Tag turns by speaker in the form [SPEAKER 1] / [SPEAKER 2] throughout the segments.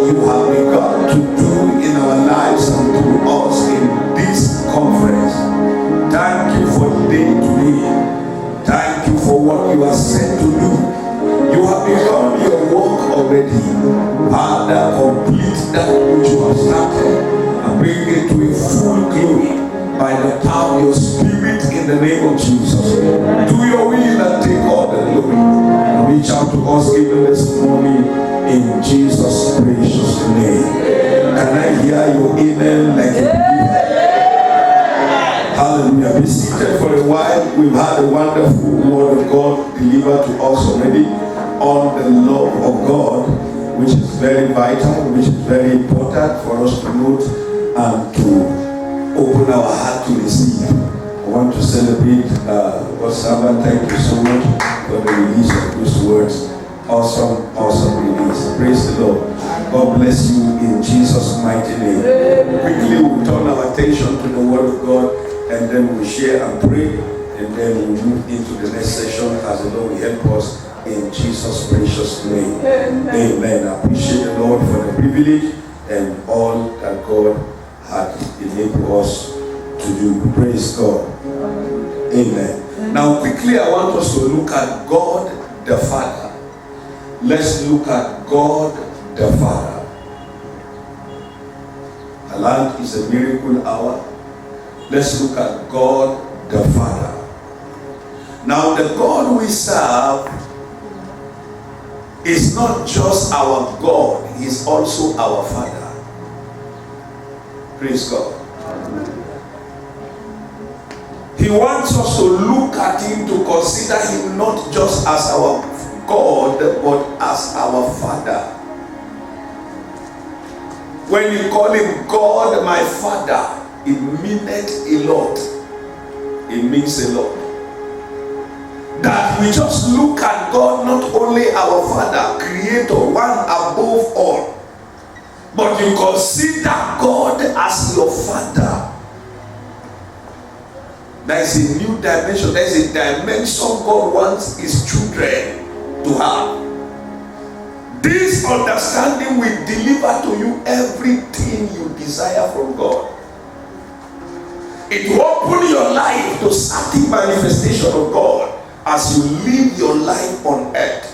[SPEAKER 1] you have begun to do in our lives and through us in this conference. Thank you for the day today. Thank you for what you are sent to do. You have begun your work already. Father, complete that which you have started and bring it to a full glory by the power of your Spirit in the name of Jesus. Do your will and take all the glory. Reach out to us even this morning in Jesus' precious name. Can I hear your amen like a believer? Hallelujah. Be seated for a while. We've had a wonderful word of God delivered to us already on the love of God, which is very vital, which is very important for us to note and to open our heart to receive. I want to celebrate God's servant. Thank you so much for the release of those words. Awesome, awesome release. Praise the Lord. God bless you in Jesus' mighty name. Quickly, we'll turn our attention to the Word of God, and then we'll share and pray, and then we'll move into the next session as the Lord will help us in Jesus' precious name. Amen. I appreciate the Lord for the privilege and all that God had enabled us to do. Praise God. Amen. Now quickly I want us to look at God the Father. Let's look at God the Father. Aland is a miracle hour. Let's look at God the Father. Now the God we serve is not just our God, He is also our Father. Praise God. He wants us to look at Him, to consider Him not just as our God, but as our Father. When you call Him God, my Father, it means a lot. It means a lot. That we just look at God, not only our Father, Creator, one above all, but you consider God as your Father. There is a new dimension. There is a dimension God wants His children to have. This understanding will deliver to you everything you desire from God. It will open your life to certain manifestation of God as you live your life on earth.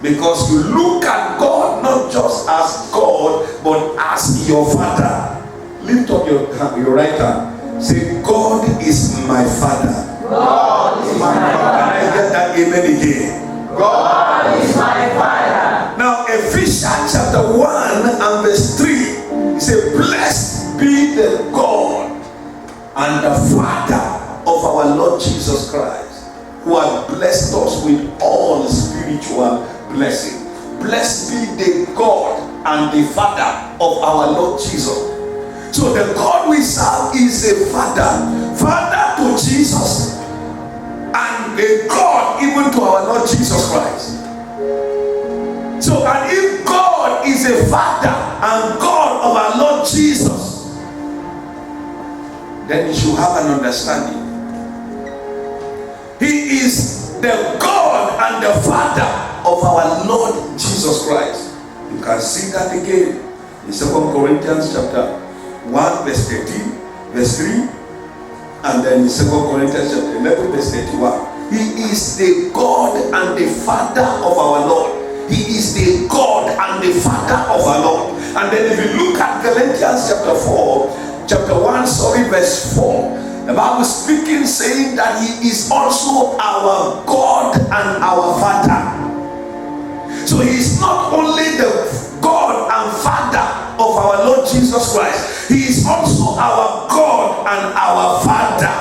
[SPEAKER 1] Because you look at God not just as God, but as your Father. Lift up your right hand. Say, God is my Father.
[SPEAKER 2] God is my Father.
[SPEAKER 1] Can I get that amen again?
[SPEAKER 2] God is my Father.
[SPEAKER 1] Now Ephesians chapter 1 and verse 3, it says, blessed be the God and the Father of our Lord Jesus Christ, who has blessed us with all spiritual blessing. Blessed be the God and the Father of our Lord Jesus. So the God we serve is a Father. Father to Jesus, and a God even to our Lord Jesus Christ. So, and if God is a Father and God of our Lord Jesus, then you should have an understanding. He is the God and the Father of our Lord Jesus Christ. You can see that again in 2 Corinthians chapter 1 verse 13, verse 3, and then in 2 Corinthians chapter 11 verse 31. He is the God and the Father of our Lord. He is the God and the Father of our Lord. And then if you look at Galatians chapter 1, verse 4, the Bible speaking, saying that He is also our God and our Father. So He is not only the God and Father of our Lord Jesus Christ, He is also our God and our Father.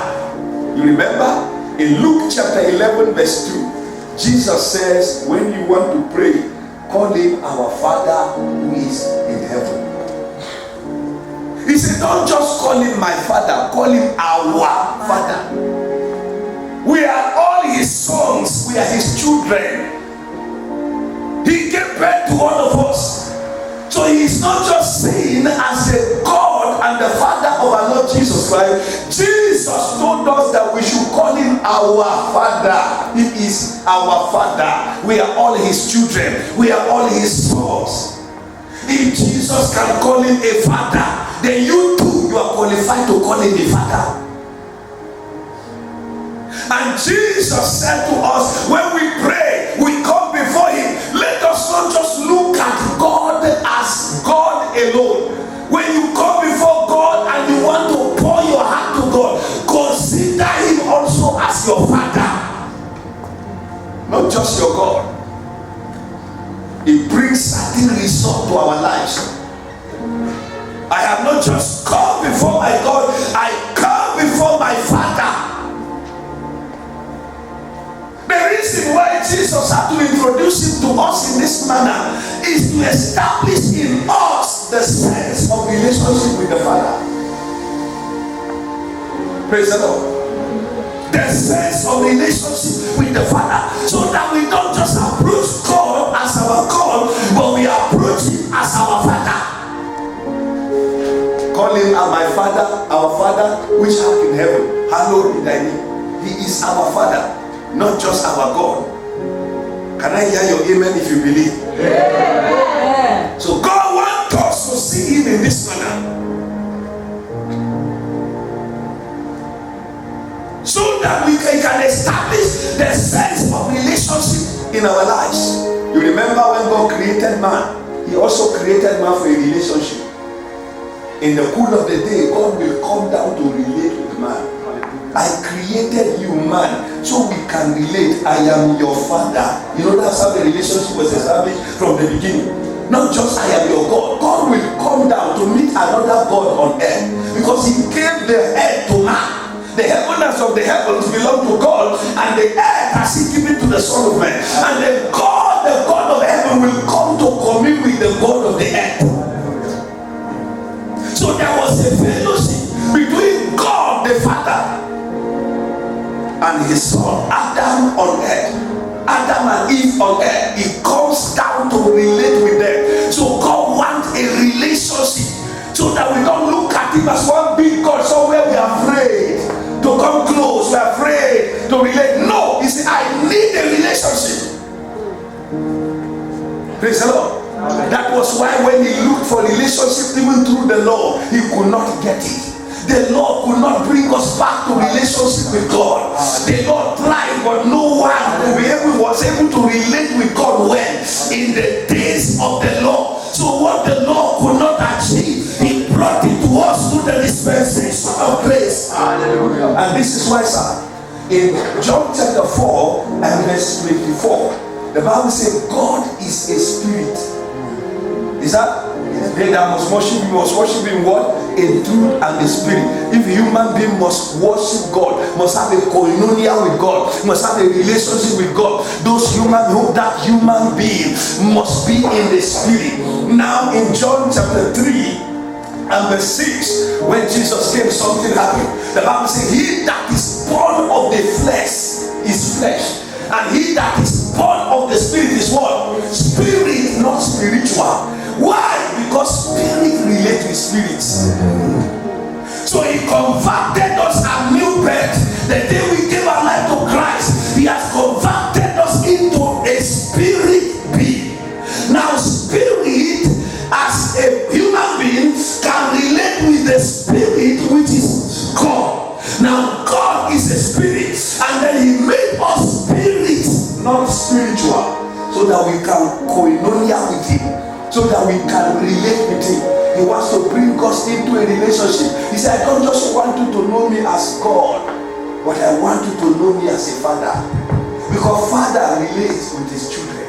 [SPEAKER 1] You remember in Luke chapter 11 verse 2, Jesus says, when you want to pray, call Him our Father who is in heaven. He said, don't just call Him my Father, call Him our Father. We are all His sons, we are His children. He gave birth to all of us. So He is not just saying as a God and the Father of our Lord Jesus Christ. Jesus told us that we should call Him our Father. He is our Father. We are all His children. We are all His sons. If Jesus can call him a father, then you too, you are qualified to call him a father. And Jesus said to us, when we pray, we come before him. Let us not just look at God as God alone. When you come before God and you want to pour your heart to God, consider him also as your father, not just your God. It brings certain result to our lives. I have not just come before my God, I come before my Father. The reason why Jesus had to introduce him to us in this manner is to establish in us the sense of relationship with the Father. Praise the Lord. The sense of relationship with the Father, so that we don't just approach God as our God, but we approach him as our Father. Call him my Father, our Father which art in heaven, hallowed be thy name. He is our Father, not just our God. Can I hear your amen if you believe? Yeah. So God wants us to see him in this manner, so that we can establish the sense of relationship in our lives. You remember when God created man, he also created man for a relationship. In the cool of the day, God will come down to relate with man. I created you, man, so we can relate. I am your father. You know, that's how the relationship was established from the beginning. Not just I am your God. God will come down to meet another God on earth, because he gave the earth to man. The heavens of the heavens belong to God, and the earth has he given to the Son of Man. And the God of heaven will come to commune with the God of the earth. So there was a fellowship between God the Father and his Son, Adam on earth. Adam and Eve on earth. He comes down to relate with them. So God wants a relationship, so that we don't look at him as one big God somewhere we are afraid to come close, we are afraid to relate. No, he said, I need a relationship. Praise the Lord. That was why when he looked for relationship even through the law, he could not get it. The law could not bring us back to relationship with God. The law tried, but no one was able to relate with God well in the days of the law. So what the law could not achieve, he brought it to us through the dispensation of grace. Hallelujah. And this is why, sir, in John chapter 4 and verse 24, the Bible says God is a spirit. Is that they that must worship him what? In truth and the spirit. If a human being must worship God, must have a koinonia with God, must have a relationship with God, that human being must be in the spirit. Now in John chapter 3 and verse 6, when Jesus came, something happened. The Bible says, he that is born of the flesh is flesh, and he that is born of the spirit is what? Spirit, not spiritual. Why? Because spirit relate with spirits. So he converted us a new birth. The day we gave our life to Christ, he has converted us into a spirit being. Now spirit, as a human being, can relate with the spirit which is God. Now God is a spirit, and then he made us spirits, not spiritual, so that we can koinonia with him, so that we can relate with him. He wants to bring us into a relationship. He said, I don't just want you to know me as God, but I want you to know me as a father. Because father relates with his children.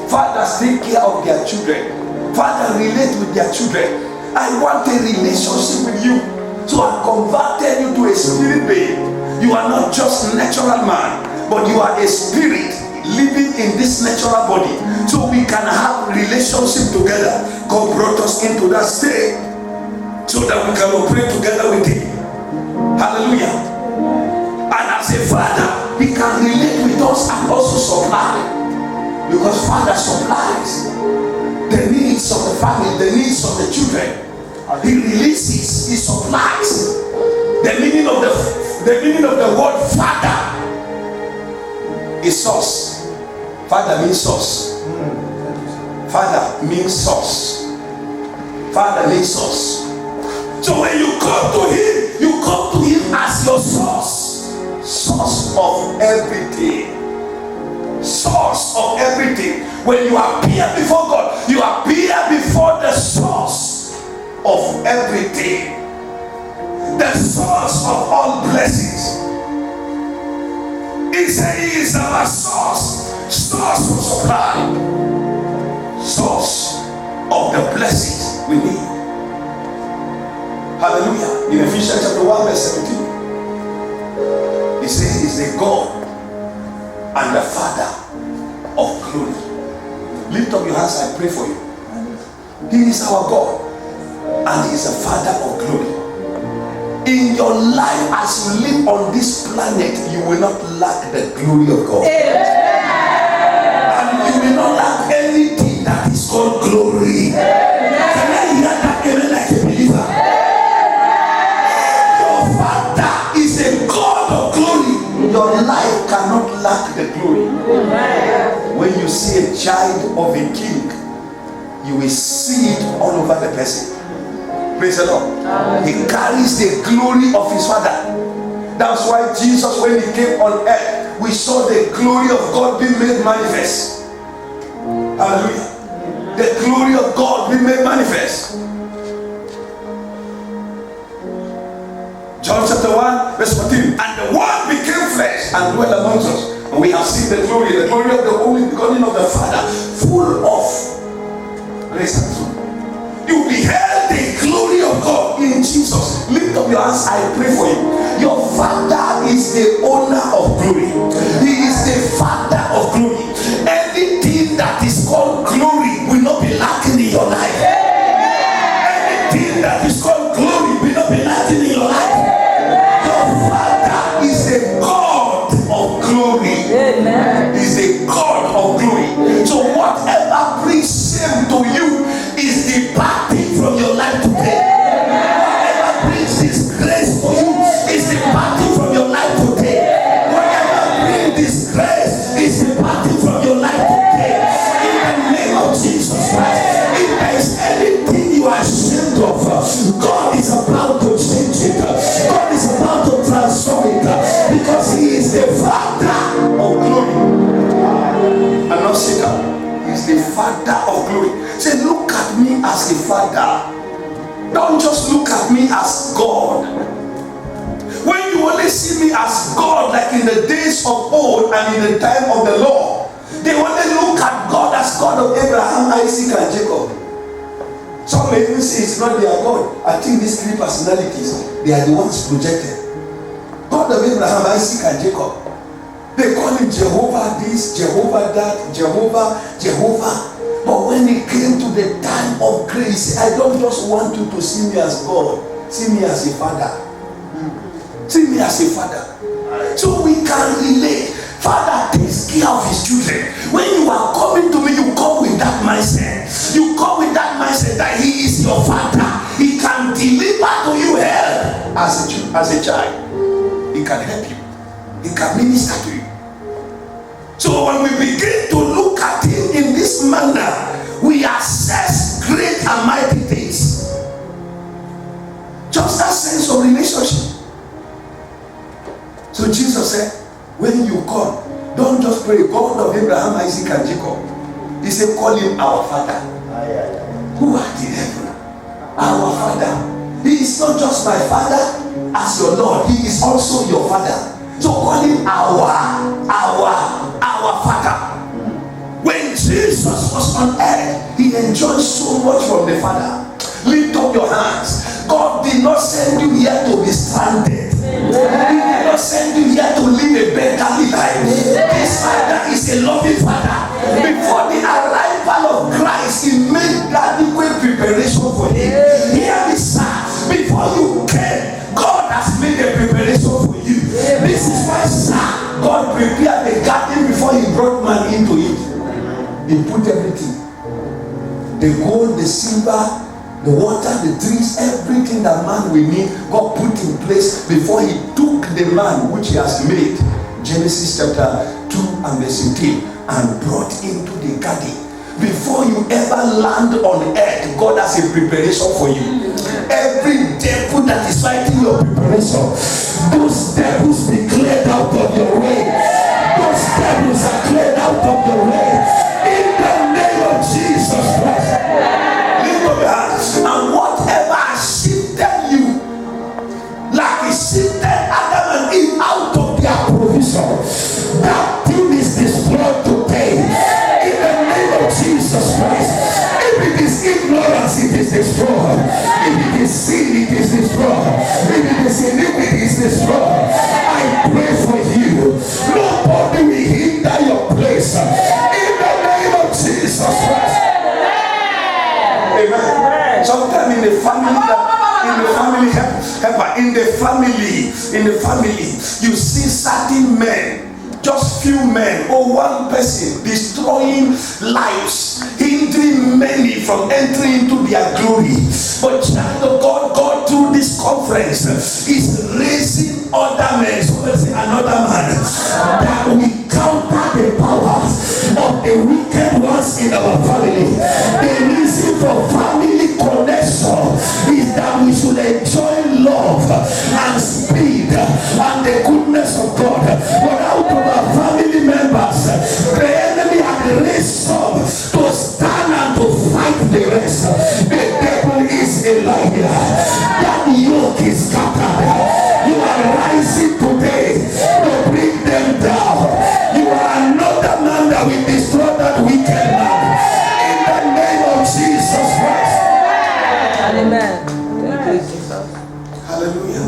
[SPEAKER 1] Fathers take care of their children. Father relate with their children. I want a relationship with you. So I converted you to a spirit being. You are not just a natural man, but you are a spirit living in this natural body, so we can have relationship together. God brought us into that state so that we can operate together with him. Hallelujah. And as a father, he can relate with us and also supply, because father supplies the needs of the family, the needs of the children. He releases, he supplies. The meaning of the word father is source. Father means source. Father means source. fatherly source. So when you come to him as your source of everything. Source of everything. When you appear before God, you appear before the source of everything, the source of all blessings. He said he is our source of supply, source of the blessings we need. Hallelujah. In Ephesians chapter 1 verse 17, he says he is the God and the Father of glory. Lift up your hands, I pray for you. He is our God and he is the Father of glory. In your life, as you live on this planet, you will not lack the glory of God. And you will not lack anything that is called glory. Can I hear that amen like a believer? Your Father is a God of glory. Your life cannot lack the glory. When you see a child of a king, you will see it all over the person. Praise the Lord. He carries the glory of his Father. That's why Jesus, when he came on earth, we saw the glory of God being made manifest. Hallelujah. The glory of God being made manifest. John chapter 1 verse 14. And the Word became flesh and dwelt amongst us. And we have seen the glory of the only begotten of the Father, full of grace and truth. You beheld the glory of God in Jesus. Lift up your hands, I pray for you. Your Father is the owner of glory. He is the Father of glory. Anything that is called glory will not be lacking in your life. Anything that is called glory will not be lacking in your life. Your Father is the God of glory. He is the God of glory. So whatever brings shame to you is departing from your life today. Whatever brings disgrace for you is departing from your life today. Whatever brings disgrace is departing from your life today. In the name of Jesus Christ, if there is anything you are ashamed of, God is about to change it. God is about to transform it, because he is the Father of glory. And not Satan. He is the Father of glory. Say, look at me as a Father. Don't just look at me as God. When you only see me as God, like in the days of old and in the time of the law, they only look at God as God of Abraham, Isaac, and Jacob. Some may even say it's not their God. I think these three personalities, they are the ones projected. God of Abraham, Isaac, and Jacob. They call him Jehovah this, Jehovah that, Jehovah. But when it came to the time of grace, I don't just want you to see me as God. See me as a Father. See me as a Father. So we can relate. Father takes care of his children. When you are coming to me, you come with that mindset. You come with that mindset that he is your Father. He can deliver to you help as a child. He can help you. He can minister to you. So when we begin to look at him in this manner, we access great and mighty things. Just that sense of relationship. So Jesus said, when you come, don't just pray God of Abraham, Isaac, and Jacob. He said, call him our Father. Who art in heaven? Our Father. He is not just my Father as your Lord. He is also your Father. So call him our Father. When Jesus was on earth, he enjoyed so much from the Father. Lift up your hands. God did not send you here to be stranded. He did not send you here to live a beggarly life. This Father is a loving Father. Before the arrival of Christ, he made adequate preparation for him. Hear me, sir. Before you came, God has made a preparation for you. This is why, sir, God prepared the garden before he brought man into it. He put everything. The gold, the silver, the water, the trees, everything that man will need, God put in place before he took the man which he has made. Genesis chapter 2 and verse 18, and brought into the garden. Before you ever land on earth, God has a preparation for you. Every devil that is fighting your preparation, those devils be cleared out of your way. Those devils are cleared out of your way. In the name of Jesus Christ. Lift up your hands. And whatever has shifted you, like it shifted Adam and Eve out of their provision, that thing is destroyed today. In the name of Jesus Christ. If it is ignorance, it is destroyed. If it is sin, it is destroyed. If it is iniquity, it is destroyed. I pray for you. Nobody will hinder your place. In the name of Jesus Christ. Amen. Sometimes in the family, you see certain men, just few men or one person destroying lives, hindering many from entering into their glory. But child of God, God through this conference is raising other men, so let's say another man, that we counter the powers of the wicked ones in our family. The reason for family connection is that we should enjoy love and speed and the goodness of God. But out of our family members, the enemy has raised some to stand and to fight the rest. The devil is a liar. That yoke is scattered. You are rising today to bring them down. You are another man that will destroy that wicked man. In the name of Jesus Christ.
[SPEAKER 2] Amen. Thank you, Jesus.
[SPEAKER 1] Hallelujah.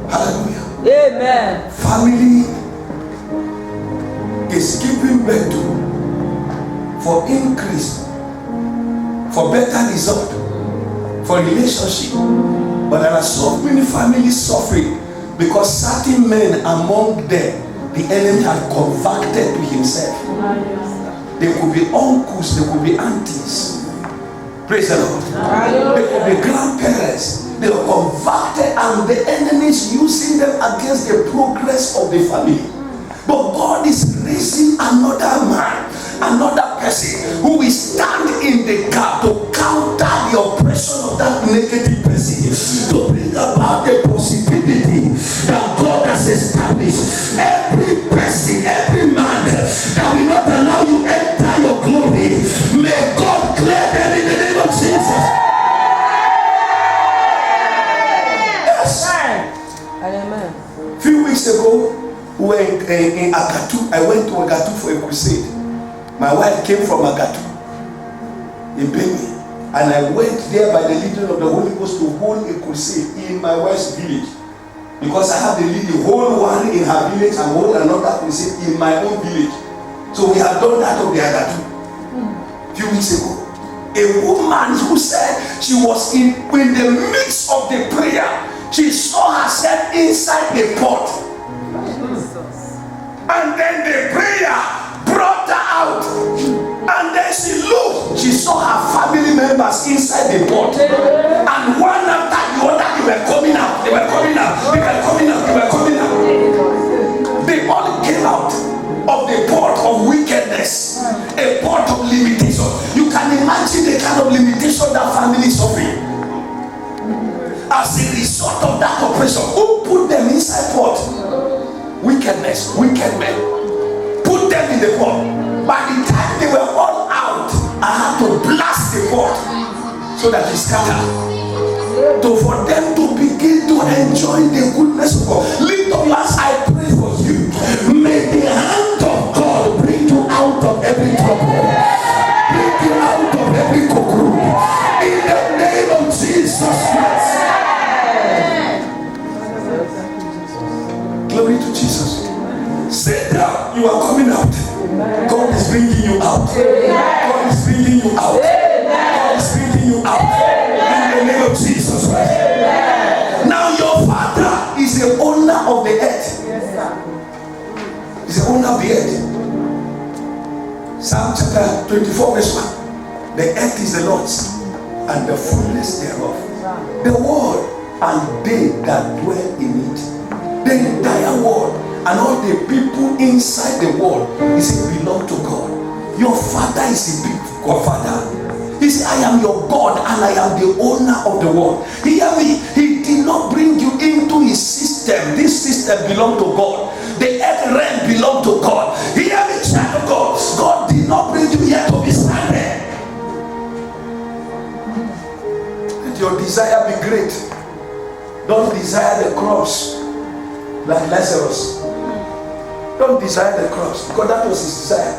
[SPEAKER 1] Hallelujah.
[SPEAKER 2] Amen.
[SPEAKER 1] Family is giving birth to for increase, for better result, for relationship. But there are so many families suffering because certain men among them, the enemy had converted to himself. They could be uncles, they could be aunties. Praise the Lord. They could be grandparents. They were converted and the enemy is using them against the progress of the family. But God is raising another man, another person who will stand in the gap to counter the oppression of that negative person, to bring about the possibility that God has established. Every person, every man that will not allow you enter your glory, may God clear them in the name of Jesus. Yes.
[SPEAKER 2] Amen.
[SPEAKER 1] Few weeks ago, we were in Agatu. I went to Agatu for a crusade. My wife came from Agatu in Benue, and I went there by the leading of the Holy Ghost to hold a crusade in my wife's village, because I have the lead, the whole one in her village and hold another crusade in my own village. So we have done that of the Agatu few weeks ago. A woman who said she was in the midst of the prayer, she saw herself inside the pot. And then the prayer brought her out. And then she looked. She saw her family members inside the pot. And one after the other, they were coming out. They were coming out. They were coming out. They were coming out. They all came out of the pot of wickedness. A pot of limitation. You can imagine the kind of limitation that family is suffering. As a result of that oppression, who put them inside pot? Wickedness, wicked men. Put them in the pot. By the time they were all out, I had to blast the pot so that it scattered. So for them to begin to enjoy the goodness of God. Lift up your hands, I pray for you. May the hand of God bring you out of every trouble. Bring you out of every cocoon. In the name of Jesus Christ. Glory to Jesus. Sit down. You are coming out. God is bringing you out. God is bringing you out. God is bringing you out. In the name of Jesus Christ. Now your father is the owner of the earth. He's the owner of the earth. Psalm chapter 24 verse 1. The earth is the Lord's and the fullness thereof. The world and they that dwell in it. The entire world and all the people inside the world, he said, belong to God. Your father is a big God father. He said, I am your God and I am the owner of the world. Hear me. He did not bring you into his system. This system belonged to God. The earth realm belonged to God. Hear me, child of God. God did not bring you here to be stranded. Let your desire be great. Don't desire the cross like Lazarus. Don't desire the cross, because that was his desire,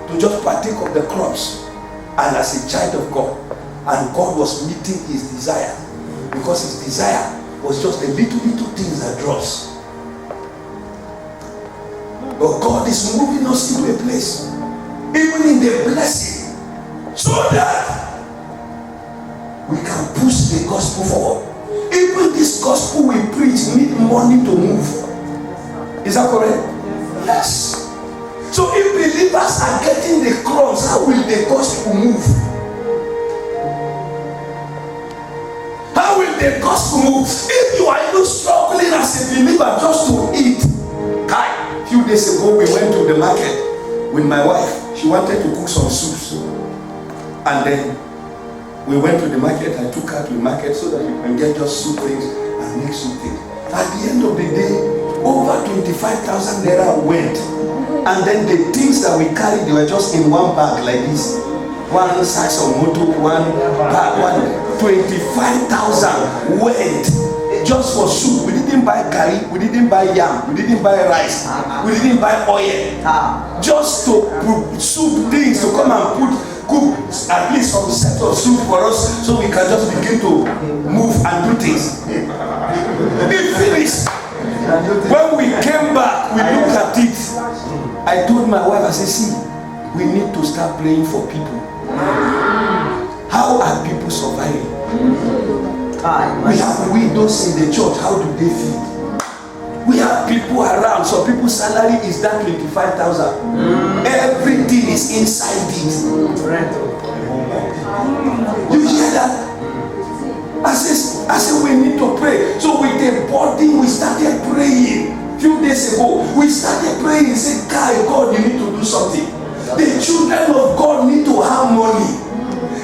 [SPEAKER 1] to just partake of the cross and as a child of God. And God was meeting his desire, because his desire was just the little things that draws. But God is moving us into a place, even in the blessing, so that we can push the gospel forward. Even this gospel we preach need money to move. Is that correct? Yes. So if believers are getting the crumbs, how will the gospel move? How will the gospel move? If you are even struggling as a believer just to eat. A few days ago we went to the market with my wife. She wanted to cook some soups. And then we went to the market. I took her to the market so that you can get just soup things and make soup things. At the end of the day, over 25,000 naira went. And then the things that we carried, they were just in one bag like this. One size of motor, one bag, 25,000 went just for soup. We didn't buy curry, we didn't buy yam, we didn't buy rice, we didn't buy oil. Just to put soup things to come and cook at least some set of soup for us, so we can just begin to move and do things. It finished. When we came back, we looked at it. I told my wife, I said, see, we need to start praying for people. How are people surviving? We have widows in the church. How do they feed? We have people around. So people's salary is that 25,000. Everything is inside it. You hear that? I said we need to pray. So with the body, we started praying. Few days ago, we started praying. Said, God, you need to do something. The children of God need to have money.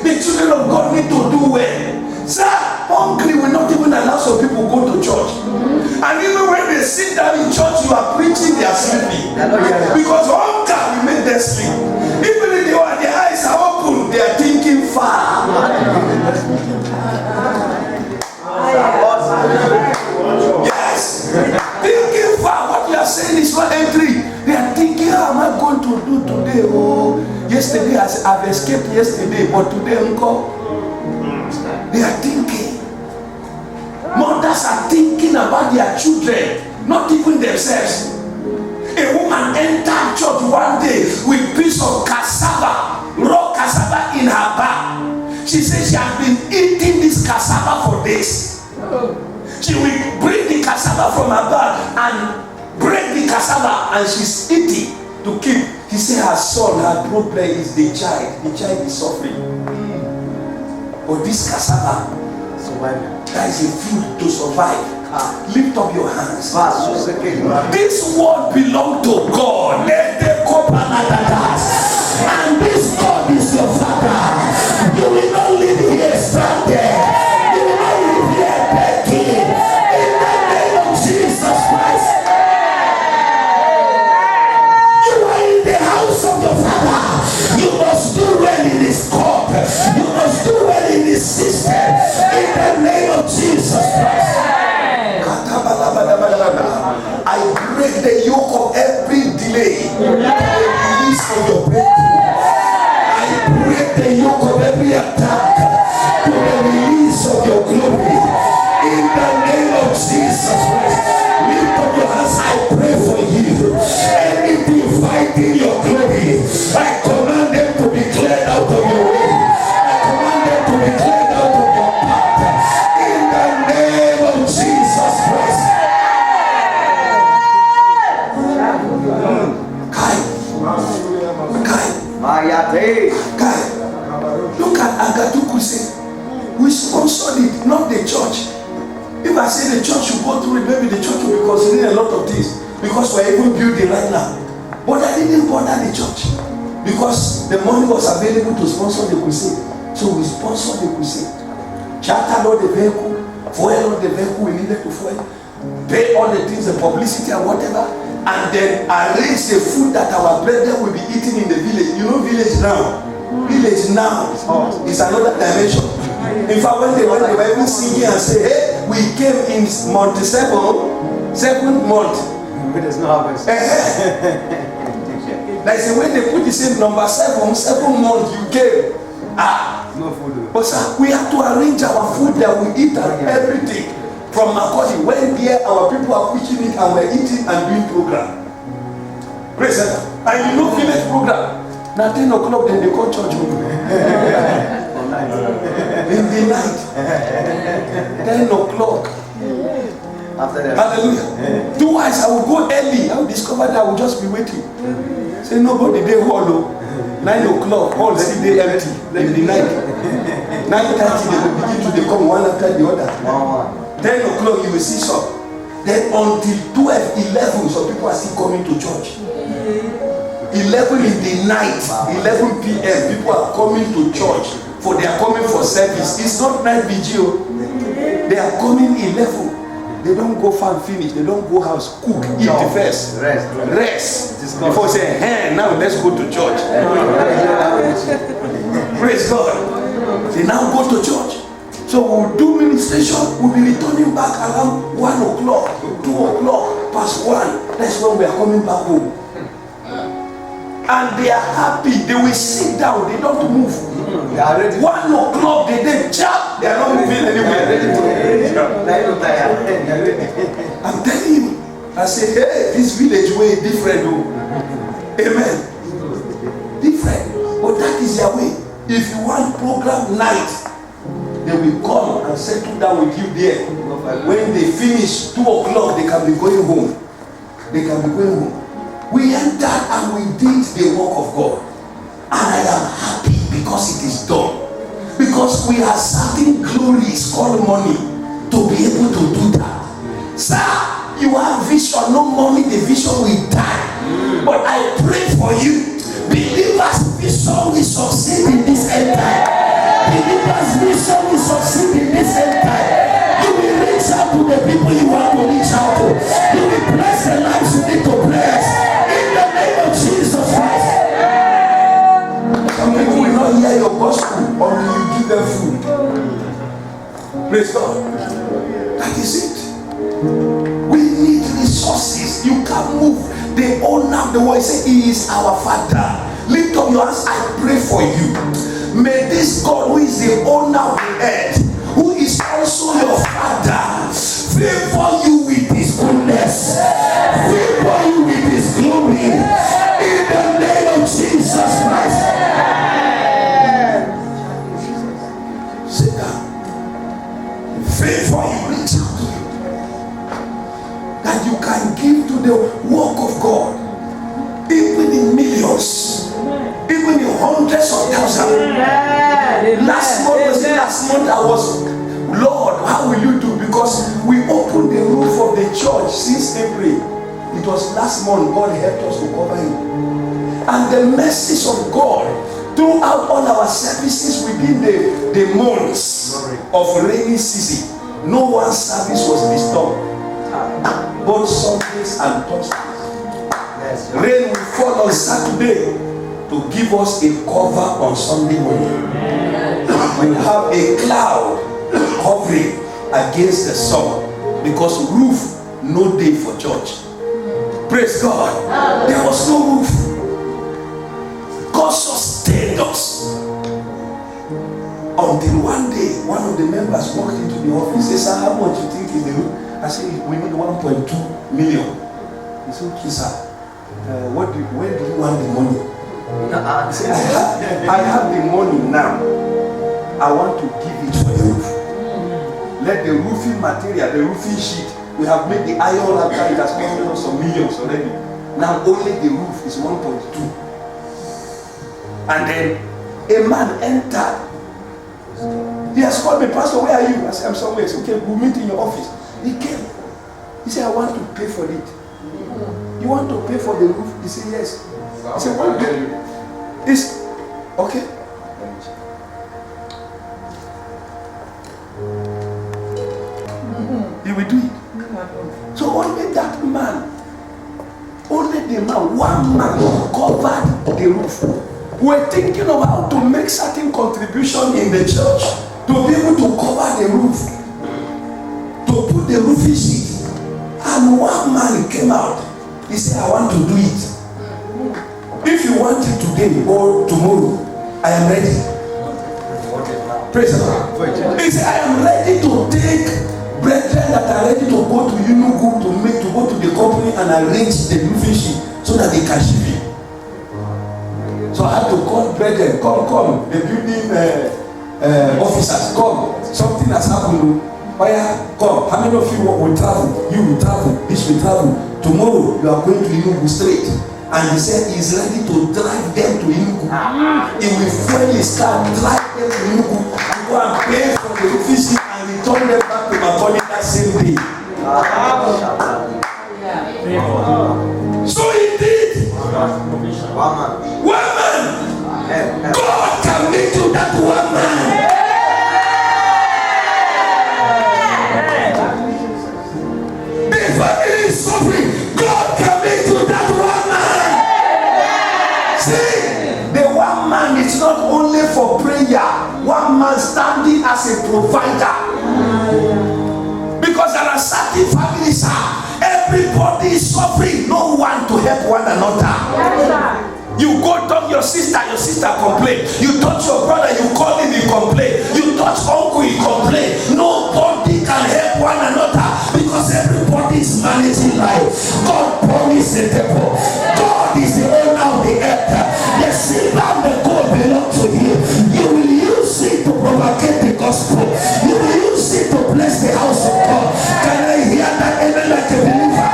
[SPEAKER 1] The children of God need to do well. Sir, hungry will not even allow some people go to church. And even when they sit down in church, you are preaching, they are sleeping. Because hunger will make them sleep. Even if their eyes are open, they are thinking far. Yes. Thinking far. What you are saying is not entry. They are thinking, how am I going to do today? Oh, yesterday I've escaped yesterday, but today uncle. They are thinking. Mothers are thinking about their children, not even themselves. A woman entered church one day with a piece of cassava, raw cassava in her bag. She said she has been eating this cassava for days. She will bring the cassava from her bag and break the cassava, and she's eating to keep. She said her son, her problem is the child. The child is suffering. But this cassava, that is a food to survive. Lift up your hands. This world belongs to God. And this God is your Father. You will not live here stranded. You will not live here begging. In the name of Jesus Christ. You are in the house of your Father. You must do well in His court. You must do well in His system. In the name of Jesus Christ. I break the yoke of every delay. Release for your breakthrough. I break the yoke of every attack to the release of your glory. In the name of Jesus Christ. Lift up your hands. I pray for you. Anything fighting your glory, I command them to be cleared out of your way. I command them to be cleared out of your path. In the name of Jesus Christ. Look at Agatu Crusade. We sponsored it, not the church. If I say the church should go through it, maybe the church will be considering a lot of things, because we're even building right now. But I didn't bother the church because the money was available to sponsor the crusade. So we sponsor the crusade. Charter all the vehicle, fuel all the vehicle we needed to fuel, pay all the things, the publicity and whatever, and then arrange the food that our brethren will be eating in the village. You know village now? Village now is another dimension. In fact, when they were even singing and say, hey, we came in month 7th month.
[SPEAKER 3] But there's no harvest.
[SPEAKER 1] Like say when they put the same number 7 months you came.
[SPEAKER 3] No food.
[SPEAKER 1] But sir, we have to arrange our food that we eat and everything from Makodi. When there our people are preaching it and we're eating and doing program. Praise God. And you know village program. Now 10 o'clock then they call church home. In the night. 10 o'clock.
[SPEAKER 3] After that.
[SPEAKER 1] Hallelujah. Twice I will go early. I will discover that I will just be waiting. Say nobody they hollow. 9 o'clock, all see they empty in the night. 9:30 they will begin to come one after the other. 10 o'clock you will see some. Then until 12, 11, some people are still coming to church. 11 in the night, 11 p.m. people are coming to church. For they are coming for service. It's not night vigil. They are coming 11. They don't go farm finish. They don't go house cook, eat the first. Rest. Before say, hey, now let's go to church. Praise God. They now go to church. So we'll do ministration. We'll be returning back around 1 o'clock, 2 o'clock, past 1. That's when we are coming back home. And they are happy. They will sit down. They don't move.
[SPEAKER 3] They are ready.
[SPEAKER 1] 1 o'clock, they jump. They are not moving anywhere. I'm telling you. I say, hey, this village way is different. Amen. Different. But that is their way. If you want program night, they will come and settle down with you there. When they finish 2 o'clock, they can be going home. They can be going home. We entered and we did the work of God. And I am happy because it is done. Because we are certain glories called money to be able to do that. Sir, you have vision, no money, the vision will die. But I pray for you. Believers' vision will succeed in this end time. Believers' vision will succeed in this end time. You will reach out to the people you want to reach out to. You will bless the lives you need to bless. In the name of Jesus Christ. Some people will not hear your gospel until you give them food. Praise God. That is it. We need resources. You can move. The owner of the world say he is our Father. Lift up your hands. I pray for you. May this God who is the owner of the earth, who is also your Father, favor you with his goodness, favor you with his glory, in the name of Jesus Christ. Sit down. Favor you, reach out to you, that you can give to the work of God, even in millions, even in hundreds of thousands. Last month I was, Lord, how will you do? Because we opened the roof of the church since April. It was last month God helped us to cover it. And the mercies of God throughout all our services within the months of rainy season, no one service was disturbed. Both Sundays and Thursdays. Rain will fall on Saturday to give us a cover on Sunday morning. We have a cloud covering against the sun, because roof no day for church. Praise God. There was no roof. God sustained us until one day one of the members walked into the office. He said, how much you think is the roof? I said, we need 1.2 million. He said, okay, sir. Where do you want the money? He said, I have the money now. I want to give it for the roof. Let the roofing material, the roofing sheet, we have made the iron after it has cost us some millions already. Now only the roof is 1.2. And then a man entered. He has called me, Pastor, where are you? I said, I'm somewhere. He said, okay, we'll meet in your office. He came. He said, I want to pay for it. You want to pay for the roof? He said, yes. He said, what do you? It's okay. will do it. So only that man, only the man, one man covered the roof. We're thinking of how to make certain contribution in the church to be able to cover the roof, to put the roofing sheet. And one man came out. He said, I want to do it. If you want it today or tomorrow, I am ready. Praise the Lord. He said, I am ready to take brethren that are ready to go to Enugu to go to the company and arrange the roofing sheet so that they can ship it. So I had to call brethren, come, the building officers, come. Something has happened. Come. How many of you will travel? You will travel. This will travel. Tomorrow you are going to Enugu straight. And he said he is ready to drive them to Enugu. He will fuel his car, drive them to Enugu, and go and pay for the fishing and return them back to Makoni that same day. So he did. One man. God can make you that one man. The family is suffering. God can make you that one man. See, the one man is not only for prayer. One man standing as a provider. Because there are certain families, everybody is suffering. No one to help one another. You go talk your sister complain. You touch your brother, you call him, he complain. You touch uncle, he complain. Nobody can help one another because everybody is managing life. God promised the devil. God is the owner of the earth. The silver and the gold belong to you. You will use it to propagate the gospel. You will use it to bless the house of God. Can I hear that amen like a believer?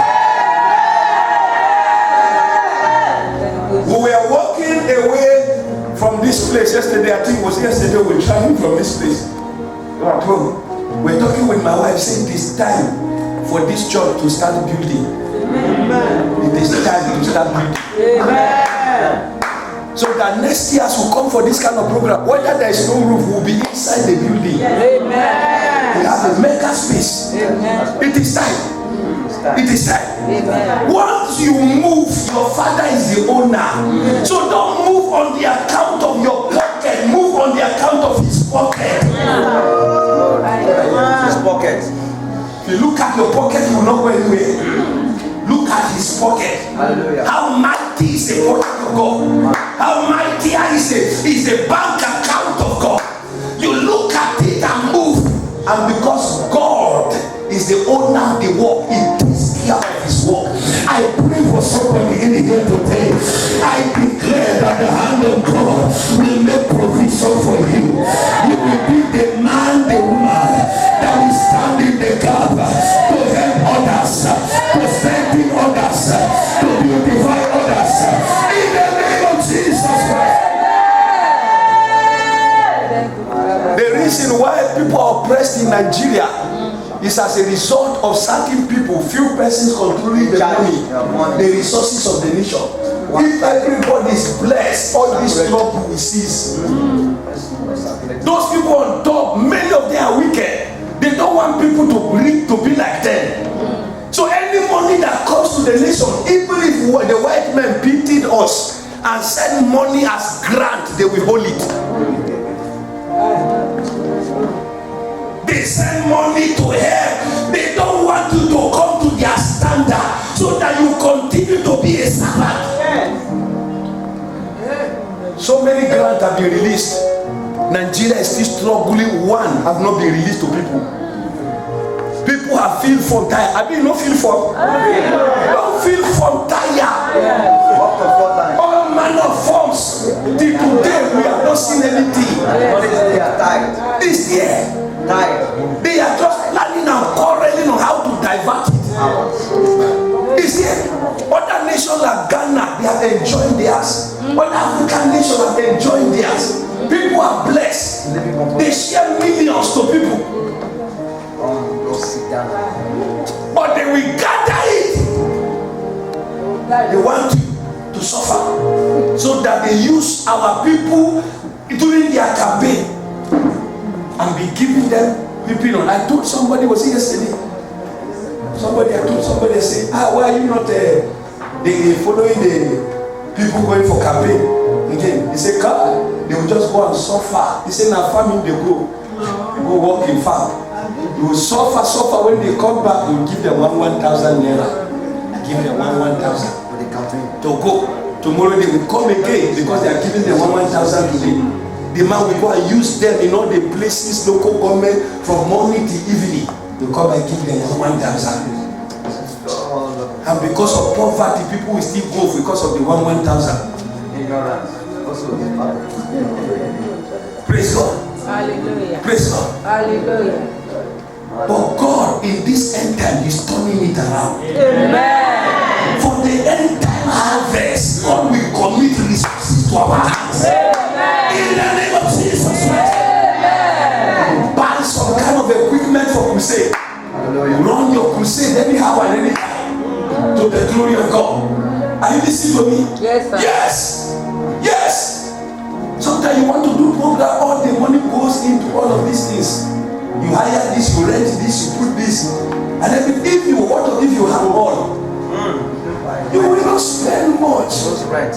[SPEAKER 1] We were walking away from this place yesterday. I think it was yesterday we were traveling from this place. We were at home. We're talking with my wife saying it is time for this church to start building. Amen. It is time to start building. Amen. So that next year will come for this kind of program. Whether there is no roof, we'll be inside the building. Amen. We have a mega space. Amen. It is time. It is time. Amen. Once you move, your father is the owner. So don't move on the account of your pocket. Move on the account of his pocket. His pocket. If you look at your pocket, you will not go anywhere. Look at his pocket. Hallelujah. How mighty is the pocket of God? How mighty is the bank account of God? You look at it and move. And because God is the owner of the work, he takes care of his work. I pray for somebody in here today. I declare that the hand of God will make provision for you. You will be the man, the woman that will stand in the gap to help others, to strengthen others, to beautify others. In the name of Jesus Christ. The reason why people are oppressed in Nigeria is as a result of certain people, few persons controlling the money, the resources of the nation. If everybody is blessed, all this trouble will cease. Those people on top, many of them are wicked. They don't want people to be like them. So any money that comes to the nation, even if the white men pitied us and send money as grant, they will hold it. They send money to help. They don't want you to come to their standard so that you continue to be a servant. So many grants have been released. Nigeria is still struggling. One have not been released to people. People have feel from tired. I mean, no feel from. Don't feel from tired. All manner of forms. Till today we have not seen anything. It's there. They are just planning and quarreling on how to divert it. It's here. Other nations like Ghana, they have enjoyed theirs. Other African nations have enjoyed theirs. People are blessed. They share millions to people. But they will gather it. They want you to suffer so that they use our people during their campaign and be giving them people. I told somebody, was it yesterday? Somebody say, why are you not following the people going for campaign? Again, he said, God, they will just go and suffer. He said, now farming they go work in farm. You will suffer. When they come back, you will give them 1,000 naira. Give them 1,000
[SPEAKER 3] For the campaign.
[SPEAKER 1] to go. Tomorrow they will come again because they are giving them 1,000 today. The man will go and use them in all the places, local government, from morning to evening. They come and give them 1,000. And because of poverty, people will still go because of the 1,000.
[SPEAKER 3] Ignorance. Also,
[SPEAKER 1] Praise God.
[SPEAKER 2] Hallelujah.
[SPEAKER 1] Praise God.
[SPEAKER 2] Hallelujah.
[SPEAKER 1] But God in this end time is turning it around.
[SPEAKER 2] Amen.
[SPEAKER 1] For the end time harvest, God will commit resources to our hands.
[SPEAKER 2] Amen.
[SPEAKER 1] In the name of Jesus Christ.
[SPEAKER 2] Amen.
[SPEAKER 1] Buy some kind of equipment for crusade.
[SPEAKER 3] hallelujah.
[SPEAKER 1] Run your crusade anyhow and anytime to the glory of God. Are you listening to me?
[SPEAKER 2] Yes, sir.
[SPEAKER 1] Yes. Sometimes you want to do program, all the money goes into all of these things. You hire this, you rent this, you put this, and then if you have all, you will not spend much.
[SPEAKER 3] That's right.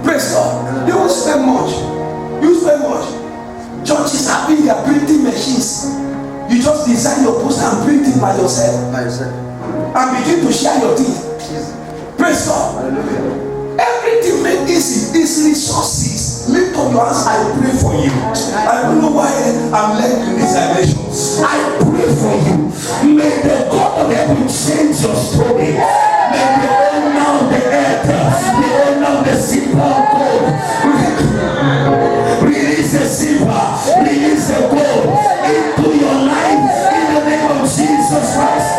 [SPEAKER 1] Praise God. You won't spend much. You spend much. Churches having their printing machines. You just design your poster and print it by yourself
[SPEAKER 3] By yourself.
[SPEAKER 1] and begin to share your thing.
[SPEAKER 3] Jesus.
[SPEAKER 1] Praise God.
[SPEAKER 3] Hallelujah.
[SPEAKER 1] Everything made easy. It's resources. Lift up your hands. I pray for you. I don't know why I'm led in this dimension. I pray for you. May the God of heaven change your story. May the owner of the earth, the owner of the silver and gold, release the silver, release the gold into your life in the name of Jesus Christ.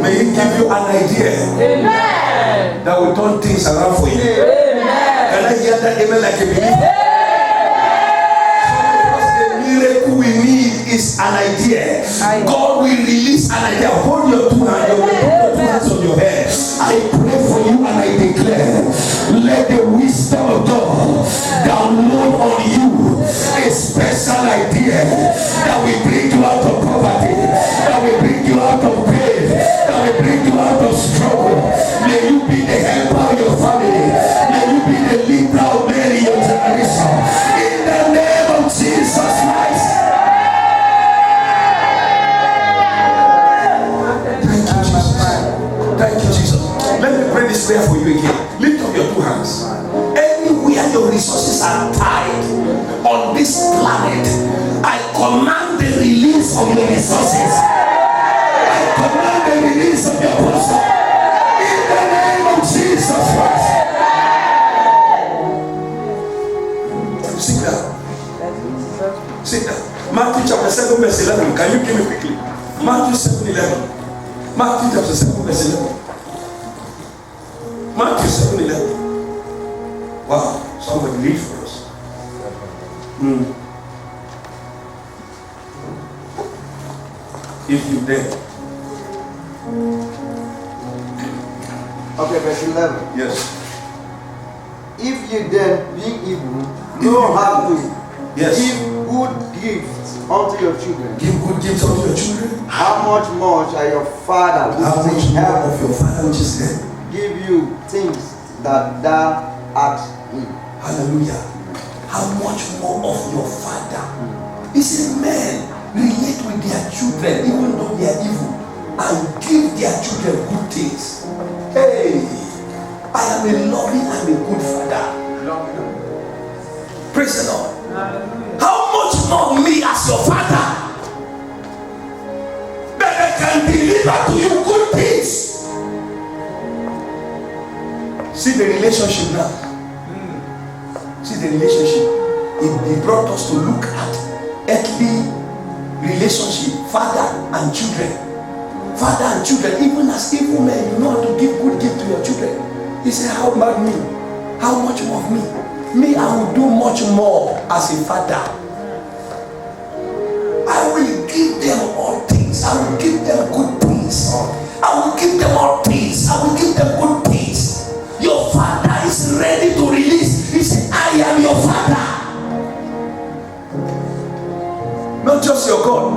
[SPEAKER 1] May He give you an idea.
[SPEAKER 2] Amen.
[SPEAKER 1] That will turn things around for you.
[SPEAKER 2] Amen.
[SPEAKER 1] Can I hear that amen like a believer? Because the miracle we need is an idea. God will release an idea. Hold your two hands, put your two hands on your head. I pray for you and I declare, let the wisdom of God download on you a special idea that will bring you out of poverty, that will bring you out of pain, that will bring you out of struggle. May you be the helper of your family. May you be the leader of many your generation. In the name of Jesus Christ. Thank you, Jesus. Thank you, Jesus. Let me pray this prayer for you again. Lift up your two hands. Anywhere your resources are tied on this planet, I command the release of your resources. I command the release of your person. In the name of Jesus Christ. Sit down. Sit down. Matthew chapter 7 verse 11. Can you give me quickly? Matthew 7:11. Matthew chapter 7 verse 11. Matthew 7:11. Wow, somebody read for us. If you dare.
[SPEAKER 3] Okay, verse 11.
[SPEAKER 1] Yes.
[SPEAKER 3] If you then, being evil, know how to
[SPEAKER 1] Yes.
[SPEAKER 3] give good gifts unto your children,
[SPEAKER 1] Give good gifts unto your children.
[SPEAKER 3] how much more shall your Father
[SPEAKER 1] How
[SPEAKER 3] who
[SPEAKER 1] much
[SPEAKER 3] is in
[SPEAKER 1] more
[SPEAKER 3] heaven
[SPEAKER 1] of your Father which is there?
[SPEAKER 3] give you things that thou ask him?
[SPEAKER 1] Hallelujah. How much more of your Father? He said, men relate with their children even though they are evil and give their children good things. Hey, I am a loving and a good Father. Praise the Lord. How much more me as your Father that I can deliver to you good things? See the relationship now. See the relationship. It brought us to look at earthly relationship, father and children. Father and children, even as evil men, you know how to give good gift to your children. He said, how about me? How much more of me? Me, I will do much more as a father. I will give them all things. I will give them good things. I will give them all things. I will give them good things. Your Father is ready to release. He said, I am your Father. Not just your God.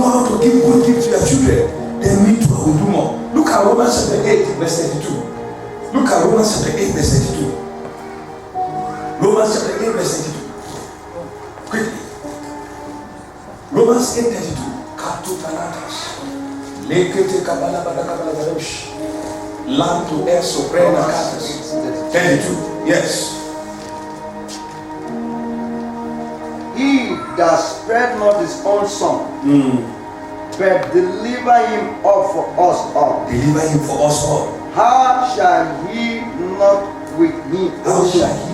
[SPEAKER 1] know how to give good gifts to your children, then me too, I will do more. Look at Romans chapter 8, verse 32. Look at Romans chapter 8, verse 32. Romans chapter 8, verse 32. Quickly. Romans 8, 32. Katutanatas. Lekete kabala bada kabala badash. Lamb to air soprano catus. 32. Yes.
[SPEAKER 3] He that spared not his own son, but deliver him up for us all.
[SPEAKER 1] Deliver him for us all.
[SPEAKER 3] How shall he not with him
[SPEAKER 1] How
[SPEAKER 3] also
[SPEAKER 1] shall he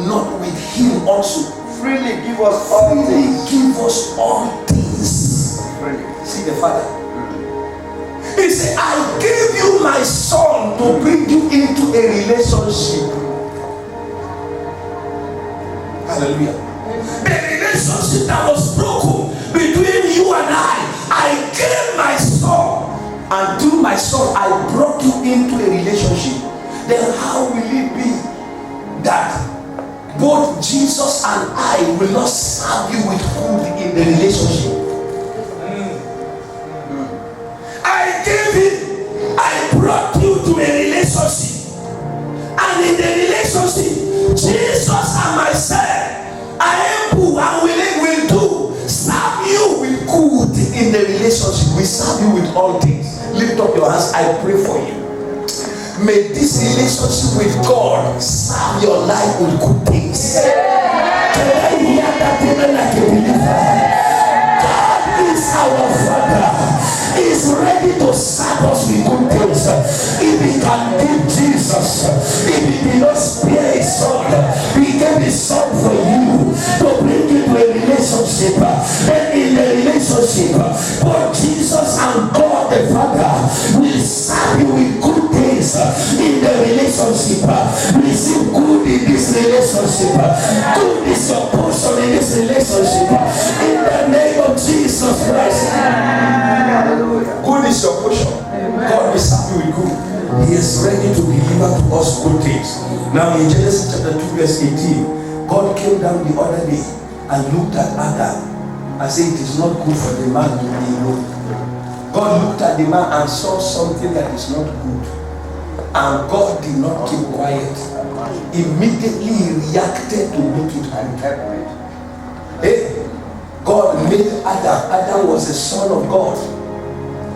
[SPEAKER 1] not with him also
[SPEAKER 3] freely give us all
[SPEAKER 1] freely
[SPEAKER 3] things?
[SPEAKER 1] give us all things?
[SPEAKER 3] Freely.
[SPEAKER 1] See the Father. He said, I gave you my son to bring you into a relationship. Hallelujah. The relationship that was broken between you and I gave my son. And through my son, I brought you into a relationship. Then how will it be that both Jesus and I will not serve you with good in the relationship? I gave it. I brought you to a relationship. And in the relationship, Jesus and myself, I am who and will do. Serve you with good in the relationship. We serve you with all things. Lift up your hands. I pray for you. May this relationship with God serve your life with good things. Can I hear that amen like a believer? God is our Father. He's ready to serve us with good things. If he can give Jesus, if he did not spare his son, he gave his son for you to bring you to a relationship. And in the relationship, both Jesus and God the Father will serve you with good things in the relationship. Receive good in this relationship. Good is your portion in this relationship. In the name of Jesus Christ. Good is your portion. God will serve you with good. He is ready to deliver to us good things. Now in Genesis chapter 2 verse 18, God came down the other day and looked at Adam and said, it is not good for the man to be alone. God looked at the man and saw something that is not good. And God did not keep quiet. Immediately he reacted to make it good. Hey, God made Adam. Adam was the son of God,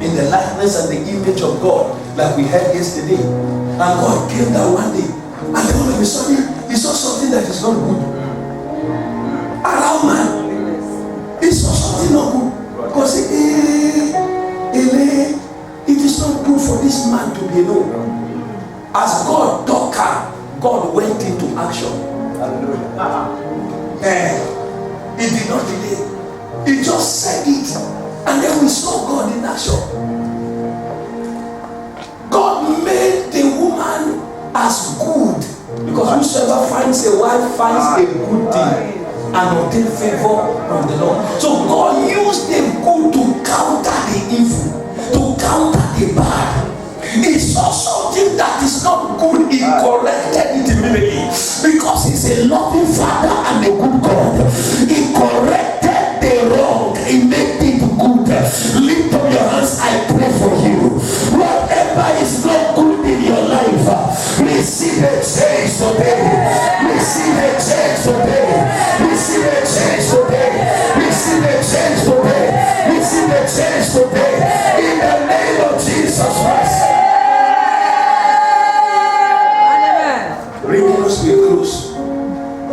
[SPEAKER 1] in the likeness and the image of God, like we heard yesterday. And God came down one day, and all of a sudden, he saw something that is not good around man. He saw something not good. God said, it is not good for this man to be alone. As God took her, God went into action. And he did not delay. He just said it, and then we saw God in action. God made the woman as good, because whosoever finds a wife finds a good thing and obtain favor from the Lord. So God used the good to counter the evil, to counter the bad. He saw something that is not good, he corrected it immediately, because he's a loving Father and a good God. He corrected the wrong, he made it good. Lift up your hands, I pray for you. Whatever is not good in your life, receive a change today. Receive a change today. Receive a change today. Receive a change today. Receive a change today. In the name of Jesus Christ. Bringing us to a close.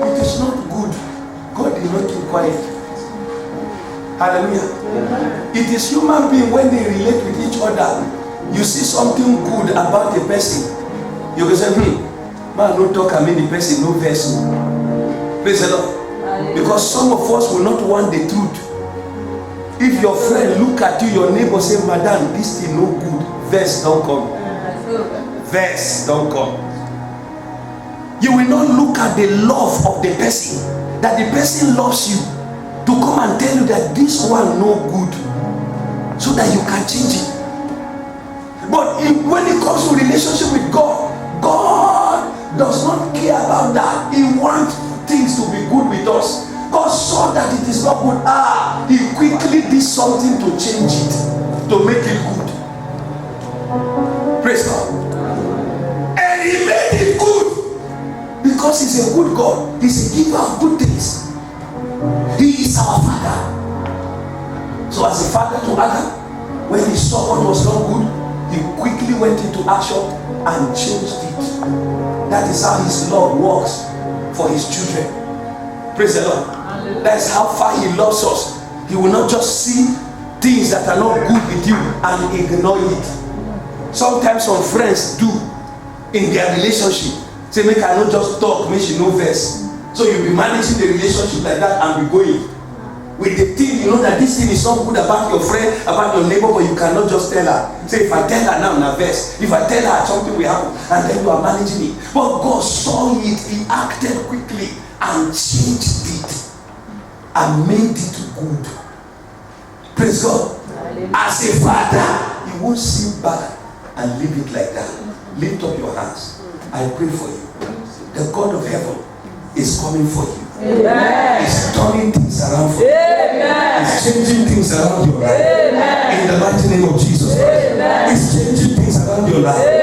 [SPEAKER 1] It is not good. God did not keep quiet. Hallelujah. It is human being when they relate with each other. You see something good about a person, you can say, man, no talk, I mean the person, no vessel. Praise the Lord. Because some of us will not want the truth. If your friend look at you, your neighbor say, madam, this thing no good, verse don't come. Verse don't come. You will not look at the love of the person, that the person loves you, to come and tell you that this one no good, so that you can change it. But when it comes to relationship with God, God does not care about that. He wants things to be good with us. God saw that it is not good. He quickly did something to change it, to make it good. Praise God. And he made it good because he's a good God. He's a giver of good things. He is our Father. So as a father to Adam, when he saw what was not good, he quickly went into action and changed it. That is how his love works for his children. Praise the Lord. That's how far he loves us. He will not just see things that are not good with you and ignore it. Sometimes some friends do in their relationship. Say, make I not just talk, make she no verse. So you'll be managing the relationship like that and be going with the thing, you know that this thing is not good about your friend, about your neighbor, but you cannot just tell her. Say, if I tell her now in a verse, if I tell her something will happen, and then you are managing it. But God saw it, he acted quickly and changed it and made it good. Praise God. As a father, you won't sit back and leave it like that. Lift up your hands. I pray for you. The God of heaven is coming for you.
[SPEAKER 2] Amen.
[SPEAKER 1] He's turning things around for you.
[SPEAKER 2] Amen.
[SPEAKER 1] He's changing things around your life.
[SPEAKER 2] Amen.
[SPEAKER 1] In the mighty name of Jesus Christ.
[SPEAKER 2] Amen.
[SPEAKER 1] He's changing things around your life.